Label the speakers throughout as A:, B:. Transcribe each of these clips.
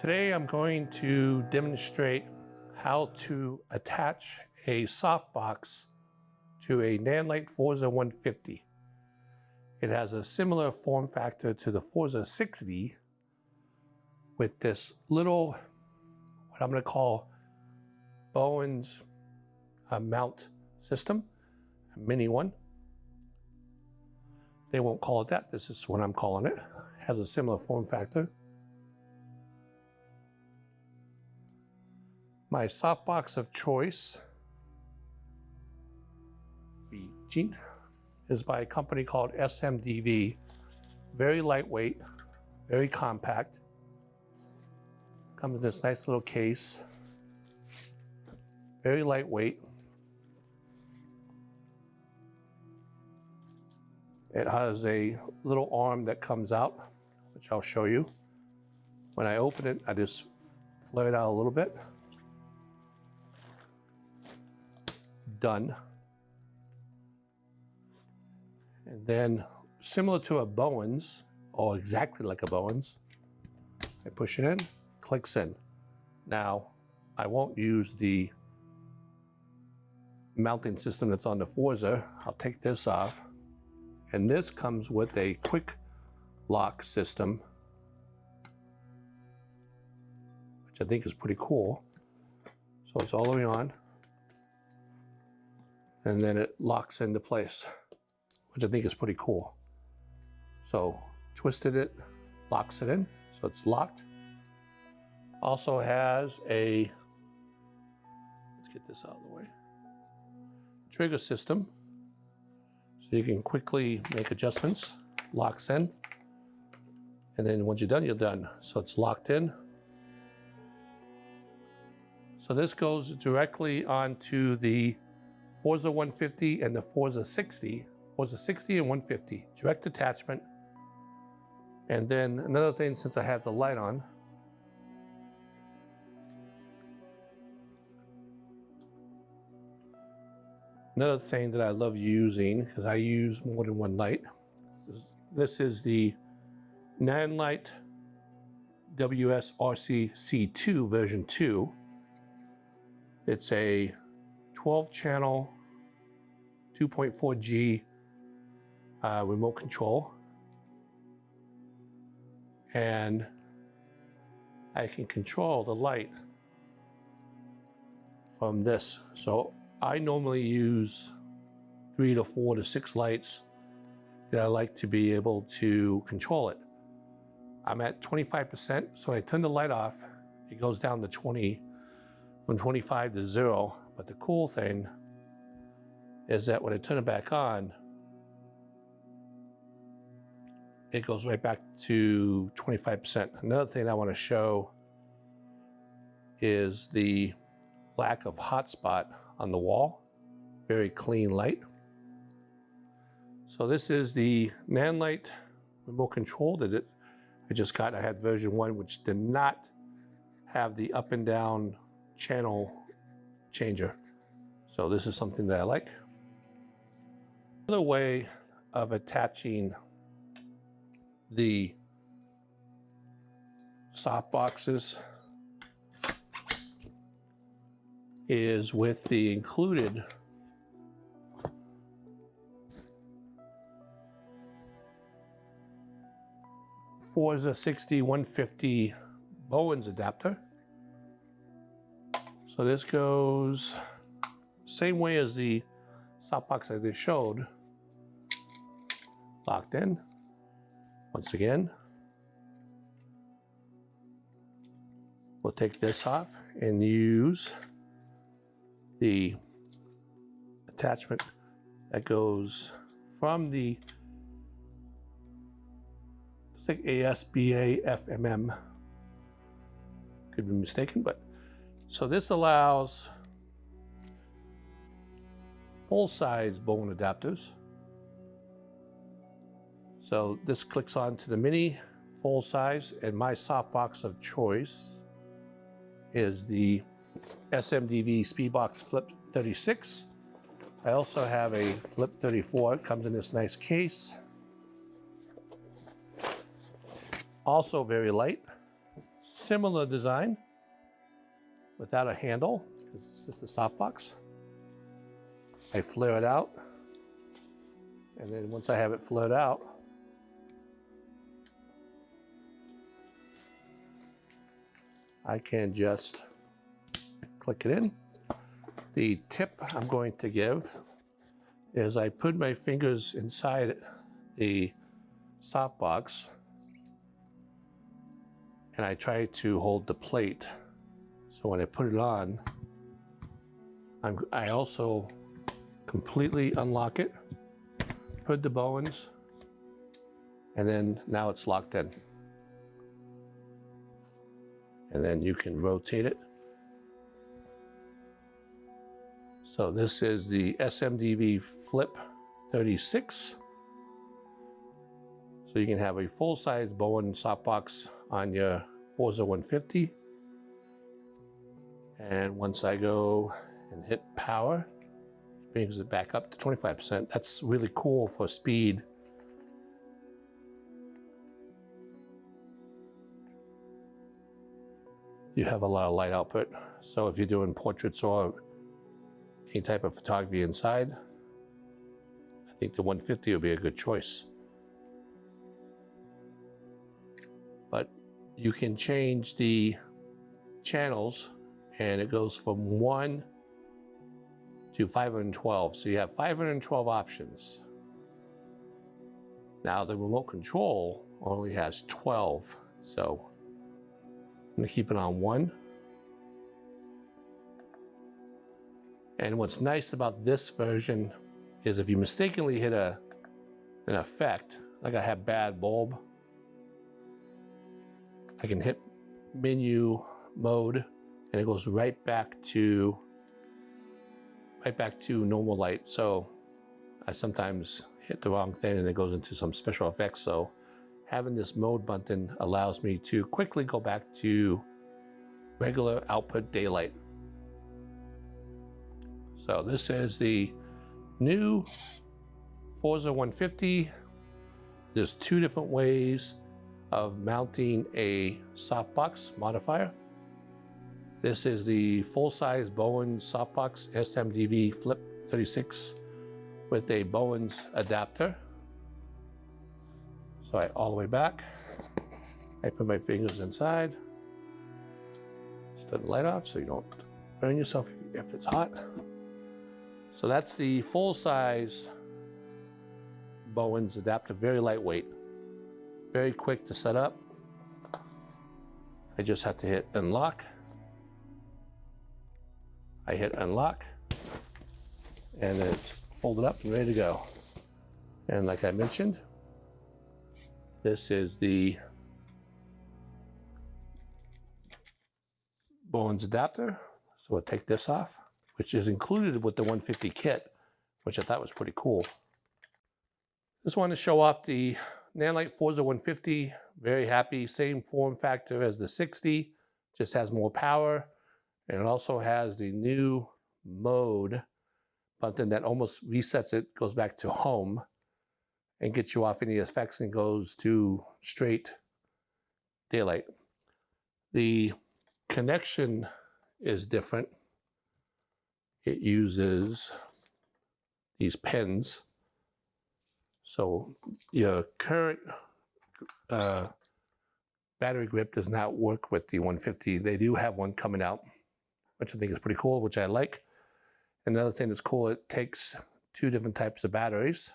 A: Today I'm going to demonstrate how to attach a softbox to a NANLITE Forza 150. It has a similar form factor to the Forza 60 with this little, what I'm going to call Bowen's mount system, a mini one. They won't call it that. This is what I'm calling it. It has a similar form factor. My softbox of choice is by a company called SMDV. Very lightweight, very compact. Comes in this nice little case. Very lightweight. It has a little arm that comes out, which I'll show you. When I open it, I just flare it out a little bit. Done. And then, similar to a Bowen's, or exactly like a Bowen's, I push it in, clicks in. Now, I won't use the mounting system that's on the Forza. I'll take this off. And this comes with a quick lock system, which I think is pretty cool. So it's all the way on. And then it locks into place, which I think is pretty cool. So twisted it, locks it in, so it's locked. Also has a, let's get this out of the way, trigger system. So you can quickly make adjustments, locks in. And then once you're done, you're done. So it's locked in. So this goes directly onto the Forza 150 and the Forza 60, Forza 60 and 150, direct attachment. And then another thing, since I have the light on, another thing that I love using, because I use more than one light, this is the NANLITE WSRC-C2 version 2. It's a 12-channel 2.4G remote control, and I can control the light from this. So I normally use 3 to 4 to 6 lights, and I like to be able to control it. I'm at 25%, so I turn the light off, it goes down to 20, from 25 to 0. But the cool thing is that when I turn it back on, it goes right back to 25%. Another thing I want to show is the lack of hotspot on the wall. Very clean light. So this is the NANLITE remote control that I just got. I had version 1, which did not have the up and down channel changer. So this is something that I like. Another way of attaching the softboxes is with the included Forza 60 150 Bowen's adapter. So this goes same way as the softbox I just showed. Locked in. Once again, we'll take this off and use the attachment that goes from the, I think ASBA FMM. Could be mistaken, but so this allows full-size Bowen adapters. So this clicks on to the mini, full size, and my softbox of choice is the SMDV Speedbox Flip 36. I also have a Flip 34. It comes in this nice case. Also very light. Similar design without a handle, because it's just a softbox. I flare it out, and then once I have it flared out, I can just click it in. The tip I'm going to give is I put my fingers inside the softbox and I try to hold the plate. So when I put it on, I also completely unlock it, put the bowens, and then now it's locked in. And then you can rotate it. So this is the SMDV Flip 36. So you can have a full-size Bowen softbox on your Forza 150. And once I go and hit power, it brings it back up to 25%. That's really cool for speed. You have a lot of light output. So if you're doing portraits or any type of photography inside, I think the 150 would be a good choice. But you can change the channels and it goes from 1 to 512. So you have 512 options. Now the remote control only has 12. So I'm gonna keep it on 1. And what's nice about this version is if you mistakenly hit an effect, like I have bad bulb, I can hit menu mode and it goes right back to normal light. So I sometimes hit the wrong thing and it goes into some special effects. So having this mode button allows me to quickly go back to regular output daylight. So this is the new Forza 150. There's 2 different ways of mounting a softbox modifier. This is the full-size Bowen softbox SMDV Flip 36 with a Bowen's adapter. So all the way back, I put my fingers inside. Just turn the light off so you don't burn yourself if it's hot. So that's the full-size Bowen's adapter, very lightweight, very quick to set up. I just have to hit unlock. I hit unlock, and it's folded up and ready to go. And like I mentioned, this is the Bowen's adapter. So we'll take this off, which is included with the 150 kit, which I thought was pretty cool. Just wanted to show off the NANLITE Forza 150. Very happy, same form factor as the 60, just has more power. And it also has the new mode button that almost resets it, goes back to home and gets you off any effects and goes to straight daylight. The connection is different. It uses these pins. So your current battery grip does not work with the 150. They do have one coming out, which I think is pretty cool, which I like. Another thing that's cool, it takes 2 different types of batteries.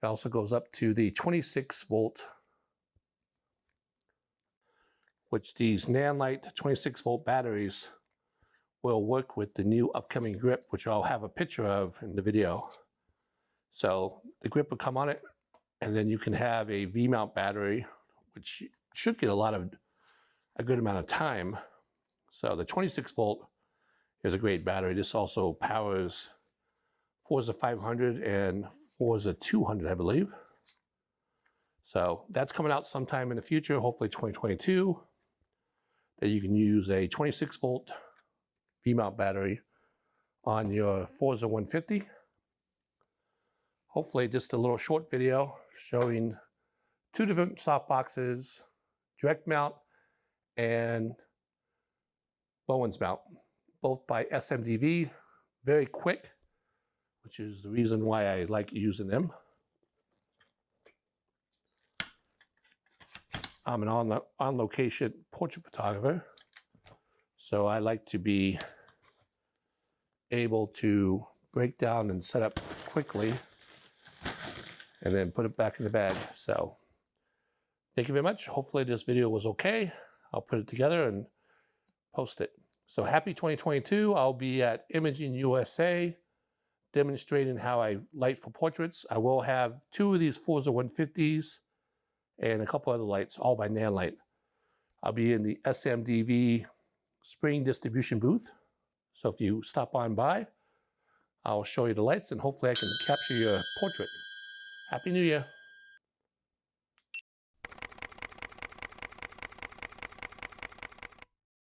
A: It also goes up to the 26 volt, which these NANLITE 26 volt batteries will work with the new upcoming grip, which I'll have a picture of in the video. So the grip will come on it, and then you can have a V-mount battery, which should get a good amount of time. So the 26 volt is a great battery. This also powers Forza 500 and Forza 200, I believe. So that's coming out sometime in the future, hopefully 2022, that you can use a 26 volt V-mount battery on your Forza 150. Hopefully just a little short video showing 2 different softboxes, direct mount and Bowen's mount, both by SMDV, very quick, which is the reason why I like using them. I'm an on-location portrait photographer, so I like to be able to break down and set up quickly and then put it back in the bag. So thank you very much. Hopefully this video was okay. I'll put it together and post it. So happy 2022. I'll be at Imaging USA demonstrating how I light for portraits. I will have 2 of these Forza 150s and a couple other lights, all by NANLITE. I'll be in the SMDV spring distribution booth. So if you stop on by, I'll show you the lights and hopefully I can capture your portrait. Happy New Year.